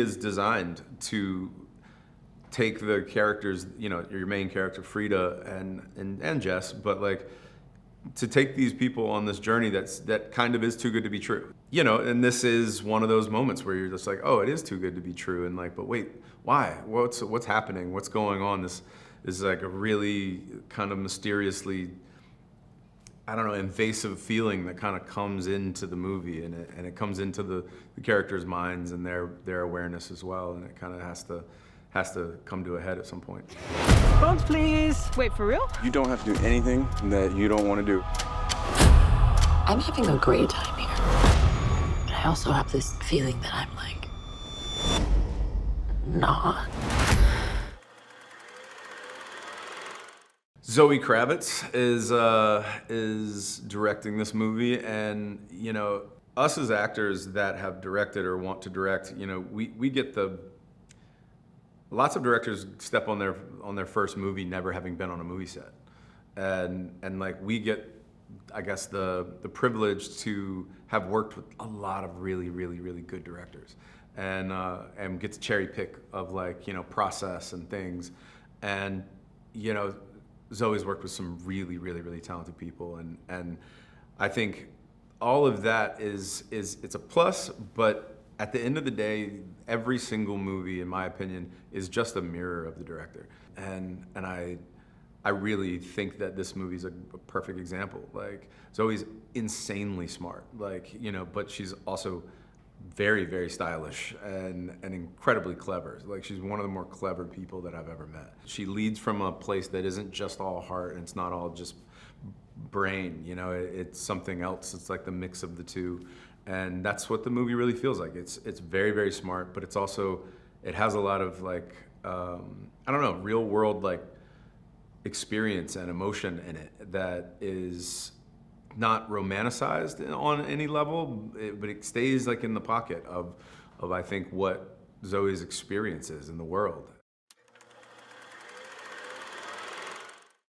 is designed to take the characters, you know, your main character Frida and Jess, but like to take these people on this journey that kind of is too good to be true. You know, and this is one of those moments where you're just like, oh, it is too good to be true, and like, but wait, why? What's happening? What's going on? This is like a really kind of mysteriously, I don't know, invasive feeling that kind of comes into the movie, and it comes into the characters' minds and their awareness as well, and it kind of has to come to a head at some point. Phones, please. Wait, for real? You don't have to do anything that you don't want to do. I'm having a great time here. But I also have this feeling that I'm like, not. Zoe Kravitz is directing this movie, and you know, us as actors that have directed or want to direct, you know, we get lots of directors step on their first movie never having been on a movie set, and like we get, I guess, the privilege to have worked with a lot of really good directors, and get to cherry pick of, like, you know, process and things, and you know, Zoe's worked with some really talented people, and I think all of that is it's a plus, but at the end of the day, every single movie, in my opinion, is just a mirror of the director. And I really think that this movie is a perfect example. Like, Zoe's insanely smart, like, you know, but she's also very stylish and incredibly clever. Like, she's one of the more clever people that I've ever met. She leads from a place that isn't just all heart, and it's not all just brain, you know, it's something else. It's like the mix of the two. And that's what the movie really feels like. It's very smart, but it's also, it has a lot of, like, I don't know, real world, like, experience and emotion in it that is not romanticized on any level, but it stays like in the pocket of I think what Zoe's experience is in the world.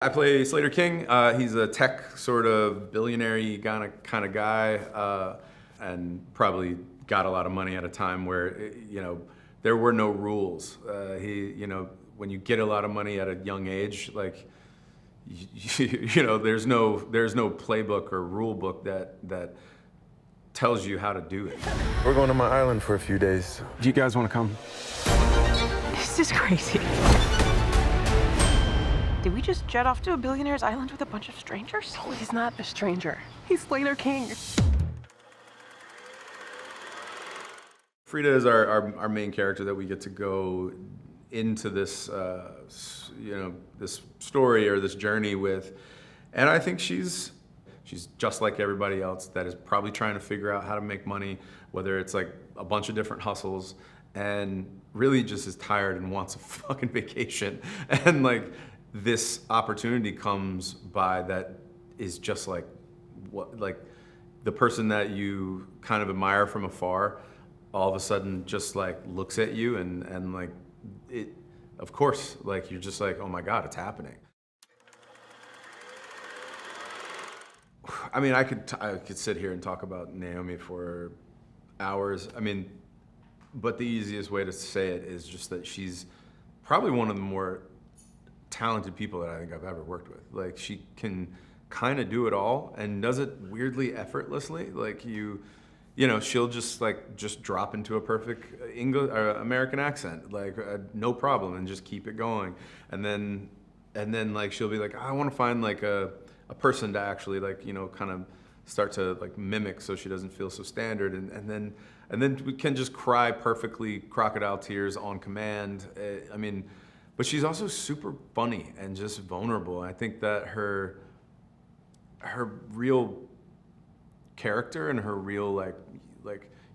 I play Slater King. He's a tech sort of billionaire kind of guy, and probably got a lot of money at a time where, you know, there were no rules. You know, when you get a lot of money at a young age, like, you know, there's no playbook or rule book that tells you how to do it. We're going to my island for a few days. Do you guys want to come? This is crazy. Did we just jet off to a billionaire's island with a bunch of strangers? No, he's not a stranger. He's Slater King. Frida is our main character that we get to go into this, you know, this story or this journey with, and I think she's just like everybody else that is probably trying to figure out how to make money, whether it's like a bunch of different hustles, and really just is tired and wants a fucking vacation, and like this opportunity comes by that is just like what, like the person that you kind of admire from afar all of a sudden just like looks at you, and like it, of course, like you're just like, oh my God, it's happening. I mean, I could sit here and talk about Naomi for hours. I mean, but the easiest way to say it is just that she's probably one of the more talented people that I think I've ever worked with. Like, she can kind of do it all and does it weirdly effortlessly. Like, you know, she'll just drop into a perfect English or American accent, like no problem, and just keep it going. And then like she'll be like, I want to find like a person to actually, like, you know, kind of start to like mimic so she doesn't feel so standard. And then we can just cry perfectly crocodile tears on command. I mean, but she's also super funny and just vulnerable. I think that her real character and her real like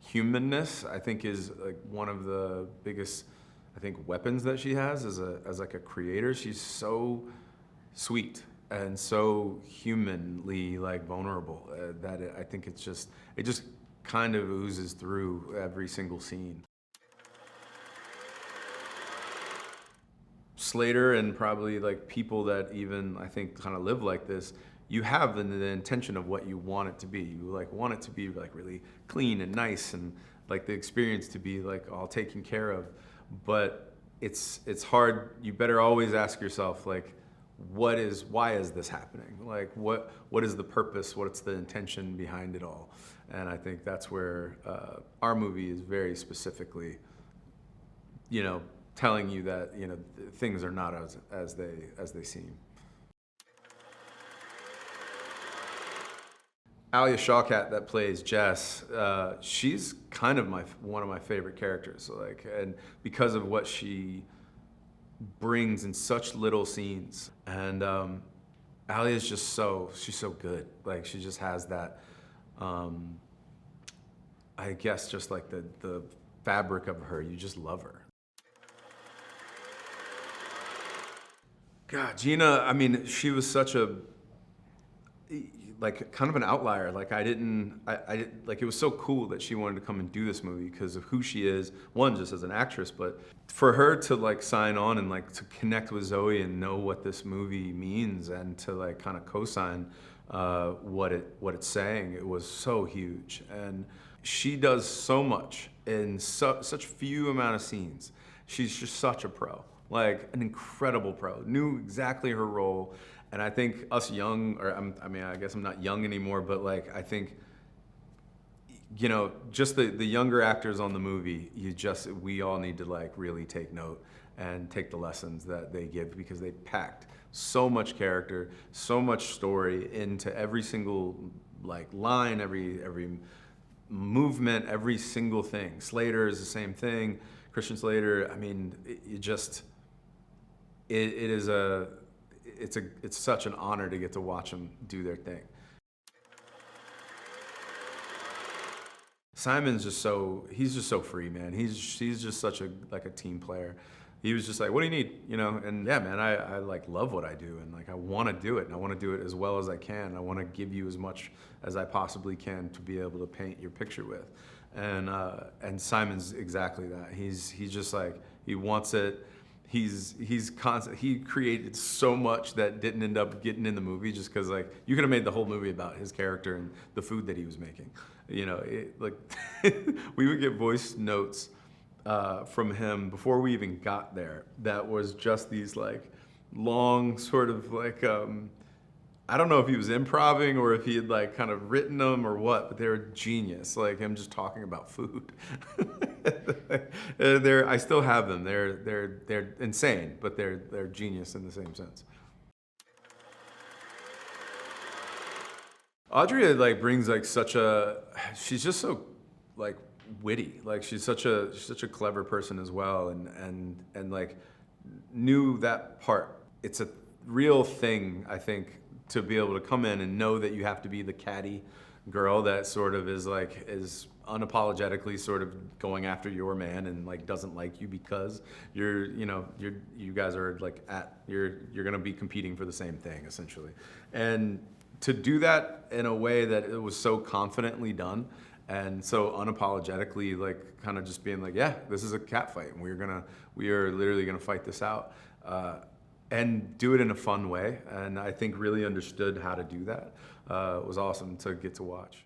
humanness, I think, is like one of the biggest, I think, weapons that she has as like a creator. She's so sweet and so humanly like vulnerable that I think it just kind of oozes through every single scene. Slater and probably like people that even I think kind of live like this, you have the intention of what you want it to be. You like want it to be like really clean and nice and like the experience to be like all taken care of. But it's hard. You better always ask yourself, like, why is this happening? Like, what is the purpose? What's the intention behind it all? And I think that's where our movie is very specifically, telling you that things are not as they seem. Alia Shawkat that plays Jess, she's kind of one of my favorite characters. Like, and because of what she brings in such little scenes, and Alia's she's so good. Like, she just has that, I guess, just like the fabric of her. You just love her. God, Gina, I mean, she was such a, like, kind of an outlier. Like, I didn't, like, it was so cool that she wanted to come and do this movie because of who she is, one, just as an actress, but for her to, like, sign on and, like, to connect with Zoe and know what this movie means and to, like, kind of co-sign what it's saying, it was so huge. And she does so much in such few amount of scenes. She's just such a pro, like an incredible pro, knew exactly her role. And I think us young, I guess I'm not young anymore, but like, I think, just the younger actors on the movie, we all need to like really take note and take the lessons that they give, because they packed so much character, so much story into every single like line, every movement, every single thing. Slater is the same thing. Christian Slater, I mean, it's such an honor to get to watch them do their thing. Simon's just he's just so free, man. He's just such a team player. He was just like, what do you need? And yeah, man, I like love what I do, and like I want to do it, and I want to do it as well as I can. I want to give you as much as I possibly can to be able to paint your picture with. And Simon's exactly that. He's just like, he wants it. He created so much that didn't end up getting in the movie, just because like you could have made the whole movie about his character and the food that he was making. Like we would get voice notes from him before we even got there. That was just these like long sort of like I don't know if he was improvising or if he had like kind of written them or what, but they were genius. Like him just talking about food. I still have them. They're insane, but they're genius in the same sense. Audrey like brings like she's just so like witty. Like she's such a clever person as well, and like knew that part. It's a real thing, I think, to be able to come in and know that you have to be the catty girl that sort of is unapologetically sort of going after your man and like doesn't like you because you guys are like you're gonna be competing for the same thing essentially. And to do that in a way that it was so confidently done and so unapologetically, like kind of just being like, yeah, this is a cat fight and we are literally gonna fight this out. And do it in a fun way, and I think really understood how to do that. It was awesome to get to watch.